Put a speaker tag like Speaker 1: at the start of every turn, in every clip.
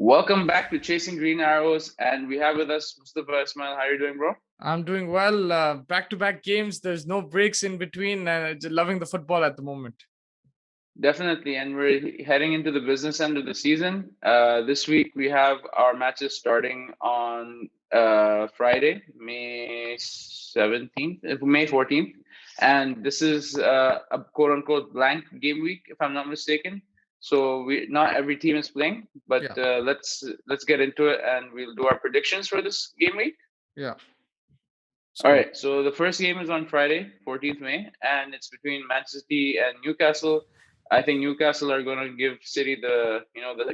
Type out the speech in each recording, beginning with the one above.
Speaker 1: Welcome back to Chasing Green Arrows, and we have with us Mustafa Ismail. How are you doing, bro?
Speaker 2: I'm doing well. Back-to-back games. There's no breaks in between. Loving the football at the moment.
Speaker 1: Definitely, and we're heading into the business end of the season. This week we have our matches starting on Friday, May 14th, and this is a quote-unquote blank game week, if I'm not mistaken. So not every team is playing, but
Speaker 2: Yeah.
Speaker 1: let's get into it, and we'll do our predictions for this game week.
Speaker 2: Yeah.
Speaker 1: All right, so the first game is on Friday, 14th May, and it's between Manchester City and Newcastle. I think Newcastle are going to give City the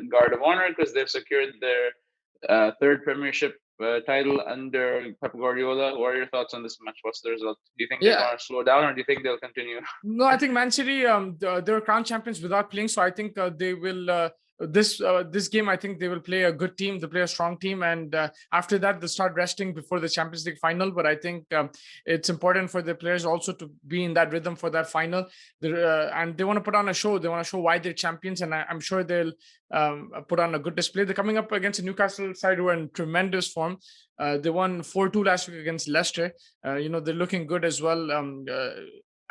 Speaker 1: guard of honor because they've secured their third Premiership title under Pep Guardiola. What are your thoughts on this match? What's the result? Do you think they're going to slow down, or do you think they'll continue?
Speaker 2: No, I think Man City, they're crown champions without playing, so I think they will. This game, I think they will play a good team. They play a strong team, and after that, they start resting before the Champions League final. But I think it's important for the players also to be in that rhythm for that final. And they want to put on a show. They want to show why they're champions, and I'm sure they'll put on a good display. They're coming up against a Newcastle side who are in tremendous form. They won 4-2 last week against Leicester. They're looking good as well.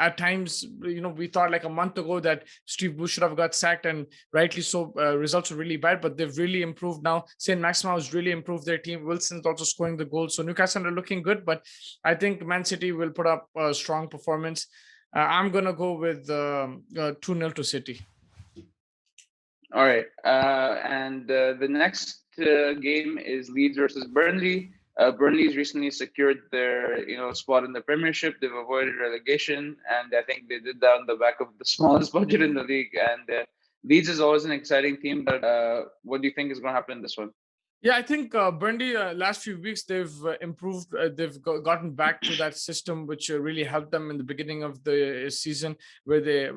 Speaker 2: At times, we thought like a month ago that Steve Bruce should have got sacked, and rightly so. Results were really bad, but they've really improved now. Saint Maximin has really improved their team. Wilson's also scoring the goals. So Newcastle are looking good, but I think Man City will put up a strong performance. I'm going to go with 2-0 to City.
Speaker 1: All right. And the next game is Leeds versus Burnley. Burnley's recently secured their spot in the Premiership. They've avoided relegation, and I think they did that on the back of the smallest budget in the league. And Leeds is always an exciting team, but what do you think is going to happen in this one?
Speaker 2: Yeah, I think Burnley last few weeks they've improved. They've gotten back to that system which really helped them in the beginning of the season, where they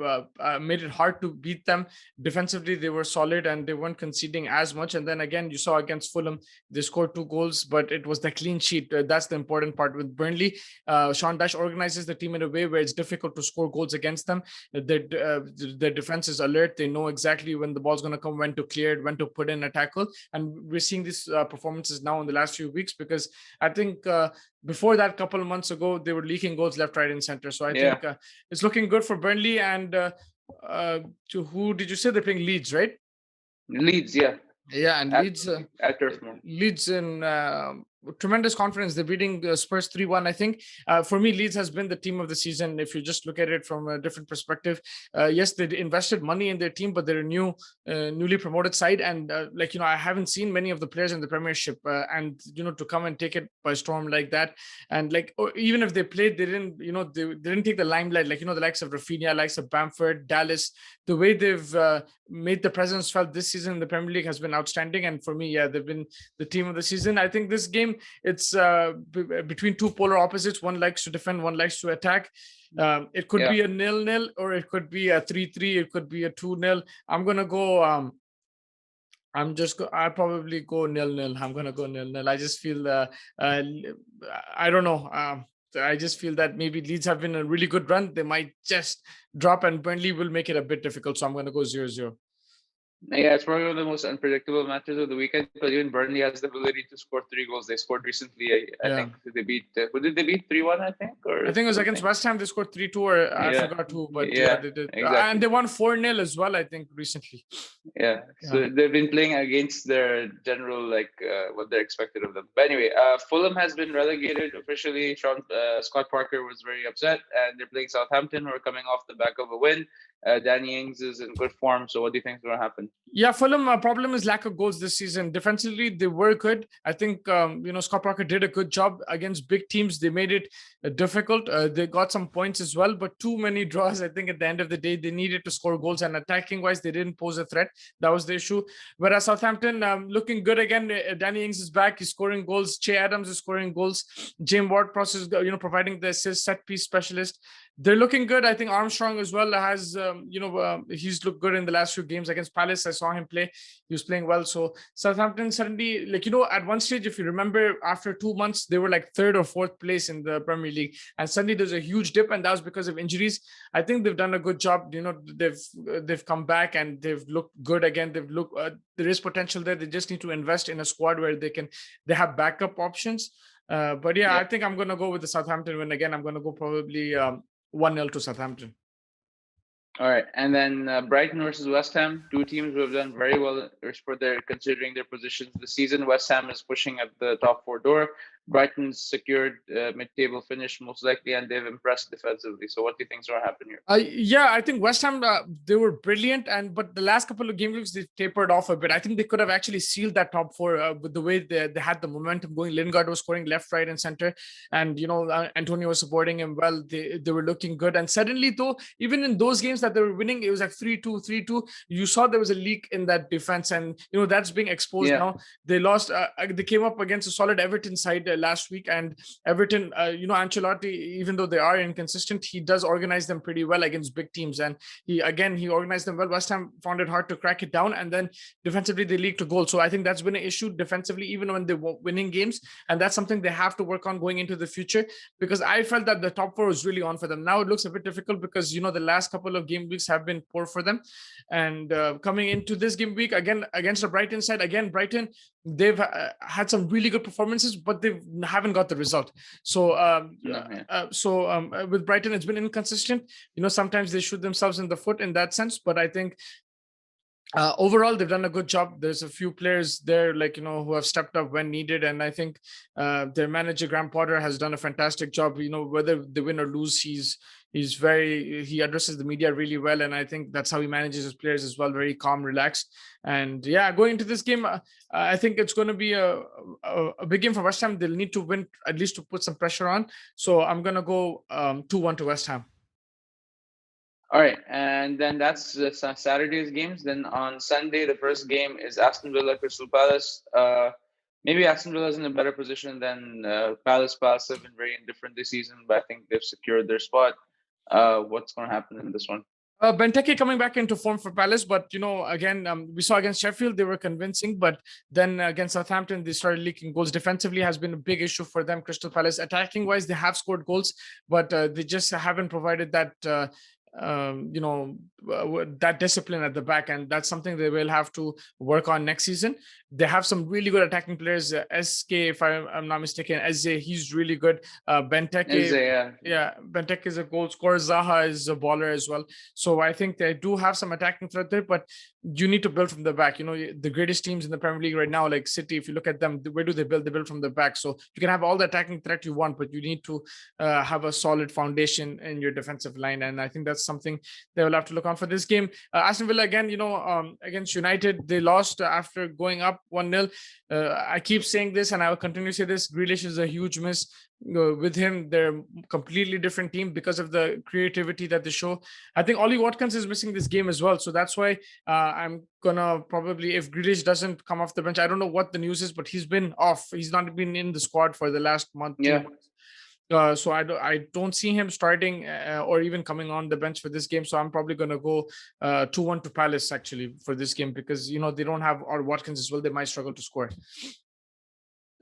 Speaker 2: made it hard to beat them. Defensively, they were solid and they weren't conceding as much. And then again, you saw against Fulham, they scored 2 goals, but it was the clean sheet. That's the important part with Burnley. Sean Dyche organizes the team in a way where it's difficult to score goals against them. Their defense is alert. They know exactly when the ball's going to come, when to clear it, when to put in a tackle, and we're seeing this performances now in the last few weeks, because I think before that, couple of months ago, they were leaking goals left, right, and center. So I think it's looking good for Burnley. And to who did you say they're playing? Leeds, right?
Speaker 1: Leeds, yeah.
Speaker 2: Yeah, and
Speaker 1: Leeds
Speaker 2: in tremendous confidence. They're beating Spurs 3-1. I think for me, Leeds has been the team of the season. If you just look at it from a different perspective, yes, they invested money in their team, but they're a newly promoted side. And I haven't seen many of the players in the Premiership, and to come and take it by storm like that. And even if they played, they didn't, they didn't take the limelight. The likes of Rafinha, likes of Bamford, Dallas. The way they've made the presence felt this season in the Premier League has been outstanding. And for me, they've been the team of the season. I think this game, it's between two polar opposites. One likes to defend, one likes to attack. It could be a 0-0, or it could be a 3-3. It could be a 2-0. I'm gonna go. I'll probably go 0-0. I'm gonna go 0-0. I just feel I don't know. I just feel that maybe Leeds have been a really good run. They might just drop, and Burnley will make it a bit difficult. So I'm going to go 0-0.
Speaker 1: Yeah, it's probably one of the most unpredictable matches of the weekend, because even Burnley has the ability to score 3 goals. They scored recently. I think they beat. Who did they beat? 3-1, I think.
Speaker 2: I think it was against West Ham. They scored 3-2, or I forgot who, but they did. Exactly. And they won 4-0 as well, I think, recently.
Speaker 1: Yeah, so they've been playing against their general, what they're expected of them. But anyway, Fulham has been relegated officially. Scott Parker was very upset, and they're playing Southampton, who are coming off the back of a win. Danny Ings is in good form. So what do you think is going to happen?
Speaker 2: Yeah, Fulham problem is lack of goals this season. Defensively, they were good. I think Scott Parker did a good job against big teams. They made it difficult. They got some points as well, but too many draws. I think at the end of the day, they needed to score goals, and attacking wise, they didn't pose a threat. That was the issue. Whereas Southampton looking good again. Danny Ings is back. He's scoring goals. Che Adams is scoring goals. James Ward-Prowse is providing the assist, set piece specialist. they're looking good. I think Armstrong as well has, he's looked good in the last few games against Palace. I saw him play. He was playing well. So Southampton suddenly, at one stage, if you remember, after 2 months, they were like third or fourth place in the Premier League. And suddenly there's a huge dip, and that was because of injuries. I think they've done a good job. They've come back and they've looked good again. There is potential there. They just need to invest in a squad where they have backup options. But yeah, I think I'm going to go with the Southampton win again. I'm going to go probably 1-0 to Southampton.
Speaker 1: All right, and then Brighton versus West Ham, two teams who have done very well considering their positions this season. West Ham is pushing at the top four door. Brighton's secured mid-table finish most likely, and they've impressed defensively. So what do you think is going to happen here?
Speaker 2: I think West Ham, they were brilliant, but the last couple of game weeks, they tapered off a bit. I think they could have actually sealed that top four with the way they had the momentum going. Lingard was scoring left, right, and center, and Antonio was supporting him well. They were looking good, and suddenly, though, even in those games that they were winning, it was like 3-2, 3-2. You saw there was a leak in that defense, and that's being exposed now. They lost. They came up against a solid Everton side last week, and Everton, Ancelotti, even though they are inconsistent, he does organize them pretty well against big teams, and he organized them well. West Ham found it hard to crack it down, and then defensively they leaked a goal. So I think that's been an issue defensively, even when they were winning games, and that's something they have to work on going into the future, because I felt that the top four was really on for them. Now it looks a bit difficult because the last couple of game weeks have been poor for them, and coming into this game week again against the Brighton side, Brighton, they've had some really good performances, but they haven't got the result. So with Brighton, it's been inconsistent. Sometimes they shoot themselves in the foot in that sense, but I think overall they've done a good job. There's a few players there who have stepped up when needed, and I think their manager Graham Potter has done a fantastic job. Whether they win or lose, he addresses the media really well, and I think that's how he manages his players as well. Very calm, relaxed, and going into this game, I think it's going to be a big game for West Ham. They'll need to win at least to put some pressure on. So I'm going to go 2-1 to West Ham.
Speaker 1: All right, and then that's Saturday's games. Then on Sunday, the first game is Aston Villa Crystal Palace. Maybe Aston Villa is in a better position than Palace. Palace have been very indifferent this season, but I think they've secured their spot. What's going to happen in this one?
Speaker 2: Benteke coming back into form for Palace, but again, we saw against Sheffield they were convincing, but then against Southampton they started leaking goals. Defensively has been a big issue for them. Crystal Palace, attacking wise, they have scored goals, but they just haven't provided that that discipline at the back, and that's something they will have to work on next season. They have some really good attacking players. SK, if I'm not mistaken, Eze, he's really good. Benteke, Benteke is a goal scorer. Zaha is a baller as well. So I think they do have some attacking threat there, but you need to build from the back. The greatest teams in the Premier League right now, like City, if you look at them, where do they build? They build from the back. So you can have all the attacking threat you want, but you need to have a solid foundation in your defensive line, and I think that's something they will have to look on for this game. Aston Villa again, against United, they lost after going up 1-0. I keep saying this, and I will continue to say this. Grealish is a huge miss. With him, they're a completely different team because of the creativity that they show. I think Ollie Watkins is missing this game as well, so that's why I'm gonna probably, if Grealish doesn't come off the bench, I don't know what the news is, but he's been off. He's not been in the squad for the last month. 2 months. So I don't see him starting or even coming on the bench for this game. So I'm probably going to go 2-1 to Palace actually for this game, because they don't have Watkins as well. They might struggle to score.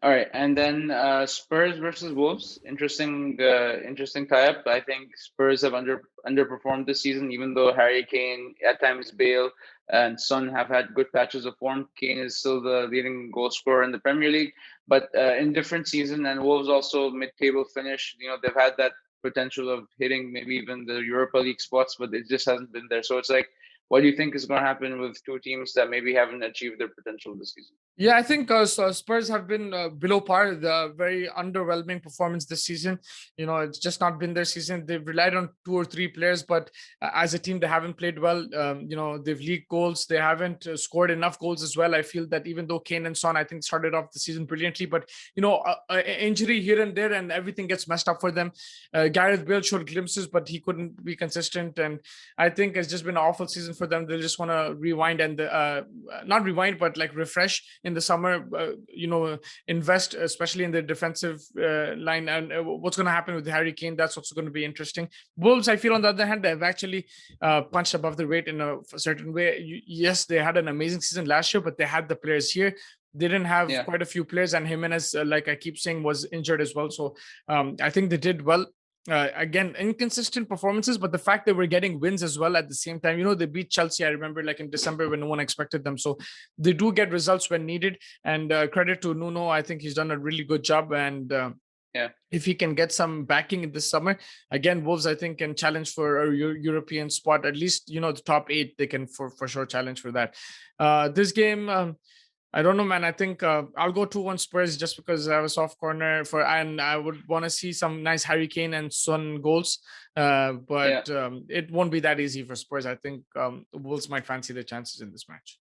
Speaker 1: All right, and then Spurs versus Wolves. Interesting tie-up. I think Spurs have underperformed this season, even though Harry Kane, at times Bale, and Son have had good patches of form. Kane is still the leading goal scorer in the Premier League, but in different season. And Wolves also mid-table finish. They've had that potential of hitting maybe even the Europa League spots, but it just hasn't been there. So it's like, what do you think is going to happen with two teams that maybe haven't achieved their potential this season?
Speaker 2: Yeah, I think Spurs have been below par. The very underwhelming performance this season. It's just not been their season. They've relied on 2 or 3 players, but as a team, they haven't played well. They've leaked goals. They haven't scored enough goals as well. I feel that even though Kane and Son, I think, started off the season brilliantly, but injury here and there, and everything gets messed up for them. Gareth Bale showed glimpses, but he couldn't be consistent, and I think it's just been an awful season for them. They'll just want to rewind and not rewind, but like refresh. in the summer, invest, especially in the defensive line. And what's going to happen with Harry Kane, that's also going to be interesting. Wolves, I feel, on the other hand, they've actually punched above the weight in a certain way. Yes, they had an amazing season last year, but they had the players here. They didn't have quite a few players, and Jimenez, like I keep saying, was injured as well. So I think they did well. Again, inconsistent performances, but the fact that we're getting wins as well at the same time. They beat Chelsea, I remember, like in December, when no one expected them. So they do get results when needed. And credit to Nuno. I think he's done a really good job. And if he can get some backing in this summer, again, Wolves, I think, can challenge for a European spot. At least, the top 8, they can for sure challenge for that. This game, I don't know, man. I think I'll go 2-1 Spurs, just because I have a soft corner and I would want to see some nice Harry Kane and Son goals. But it won't be that easy for Spurs. I think Wolves might fancy their chances in this match.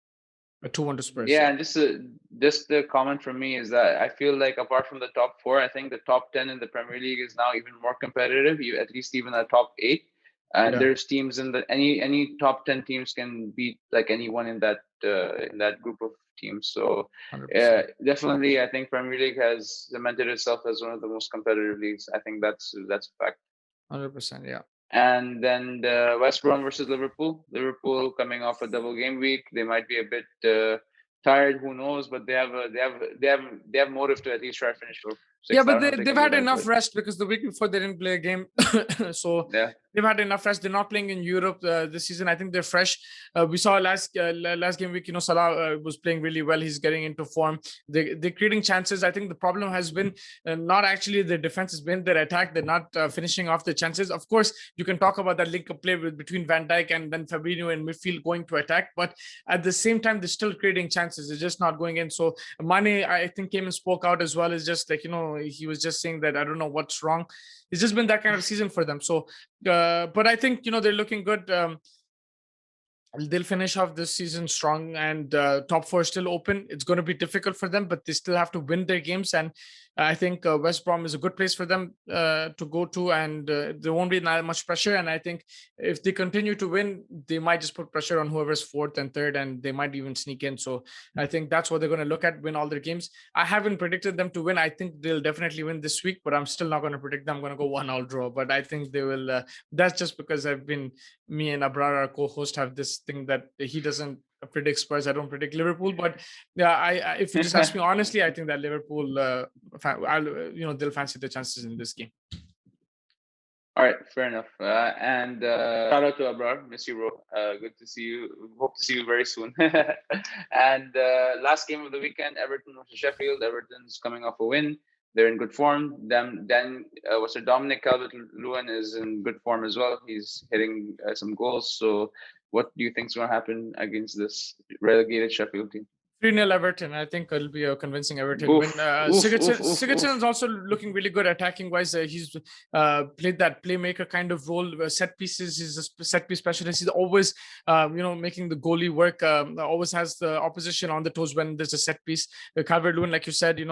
Speaker 2: A 2-1 to Spurs.
Speaker 1: Yeah, and just the comment from me is that I feel like apart from the top 4, I think the top 10 in the Premier League is now even more competitive. At least even the top 8. And there's teams in any top 10 teams can beat like anyone in that group of teams. So definitely, I think Premier League has cemented itself as one of the most competitive leagues. I think that's a fact.
Speaker 2: 100%, yeah.
Speaker 1: And then the West Brom versus Liverpool. Liverpool coming off a double game week. They might be a bit tired. Who knows? But they have motive to at least try to finish for 6.
Speaker 2: Yeah, but they've had enough rest, because the week before they didn't play a game. So they've had enough rest. They're not playing in Europe this season. I think they're fresh. We saw last game week, Salah was playing really well. He's getting into form. They're creating chances. I think the problem has been not actually the defense, has been their attack. They're not finishing off the chances. Of course, you can talk about that link of play between Van Dijk and then Fabinho in midfield going to attack. But at the same time, they're still creating chances. They're just not going in. So Mane, I think, came and spoke out as well. Is just like, he was just saying that I don't know what's wrong. It's just been that kind of season for them. So, but I think, they're looking good. They'll finish off this season strong, and top 4 is still open. It's going to be difficult for them, but they still have to win their games. And I think West Brom is a good place for them to go to, and there won't be that much pressure. And I think if they continue to win, they might just put pressure on whoever's 4th and 3rd, and they might even sneak in. So I think that's what they're going to look at, win all their games. I haven't predicted them to win. I think they'll definitely win this week, but I'm still not going to predict them. I'm going to go 1-1 draw, but I think they will. That's just because me and Abrar, our co-host, have this thing that he doesn't predict Spurs. I don't predict Liverpool, but if you just ask me honestly, I think that Liverpool, they'll fancy the chances in this game.
Speaker 1: All right, fair enough. And shout out to Abrar, miss you, bro. Good to see you. Hope to see you very soon. And last game of the weekend, Everton versus Sheffield. Everton's coming off a win. They're in good form. Then Dominic Calvert-Lewin is in good form as well. He's hitting some goals. So what do you think is going to happen against this relegated Sheffield team?
Speaker 2: 3-0 Everton. I think it'll be a convincing Everton win. Sigurdsson is also looking really good attacking wise. He's played that playmaker kind of role. Set pieces, he's a set piece specialist. He's always, making the goalie work. Always has the opposition on the toes when there's a set piece. Calvert-Lewin, like you said,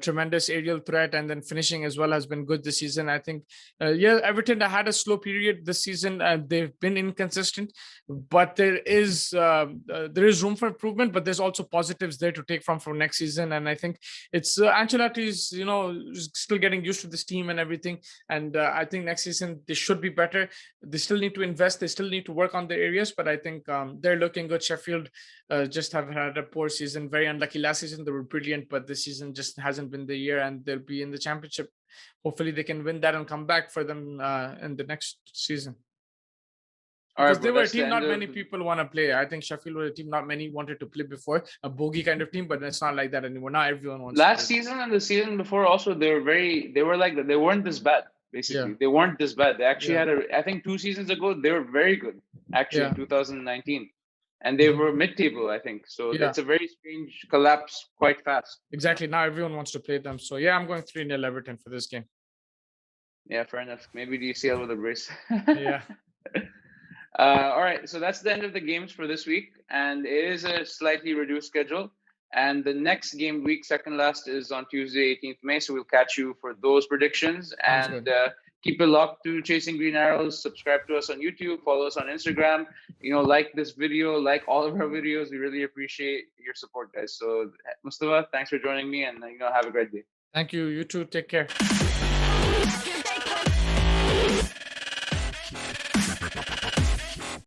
Speaker 2: tremendous aerial threat, and then finishing as well has been good this season. I think, Everton had a slow period this season. They've been inconsistent, but there is room for improvement. But there's also positives there to take from next season, and I think it's Ancelotti's still getting used to this team and everything, and I think next season they should be better. They still need to invest, they still need to work on their areas, but I think they're looking good. Sheffield just have had a poor season, very unlucky. Last season they were brilliant, but this season just hasn't been the year, and they'll be in the championship. Hopefully they can win that and come back for them in the next season. Because they were a team not many people want to play. I think Sheffield were a team not many wanted to play before, a bogey kind of team, but it's not like that anymore. Now everyone wants.
Speaker 1: Last season and the season before also, they weren't this bad. Basically, they weren't this bad. They actually had I think 2 seasons ago they were very good. Actually, in 2019, and they were mid-table, I think. So it's a very strange collapse quite fast.
Speaker 2: Exactly. Now everyone wants to play them. So I'm going 3-0 Everton for this game.
Speaker 1: Yeah, fair enough. Maybe DCL with a brace.
Speaker 2: Yeah.
Speaker 1: All right, so that's the end of the games for this week, and it is a slightly reduced schedule. And the next game week, second last, is on Tuesday, 18th May. So we'll catch you for those predictions. And keep it locked to Chasing Green Arrows. Subscribe to us on YouTube. Follow us on Instagram. Like this video, like all of our videos. We really appreciate your support, guys. So, Mustafa, thanks for joining me, and have a great day.
Speaker 2: Thank you. You too. Take care.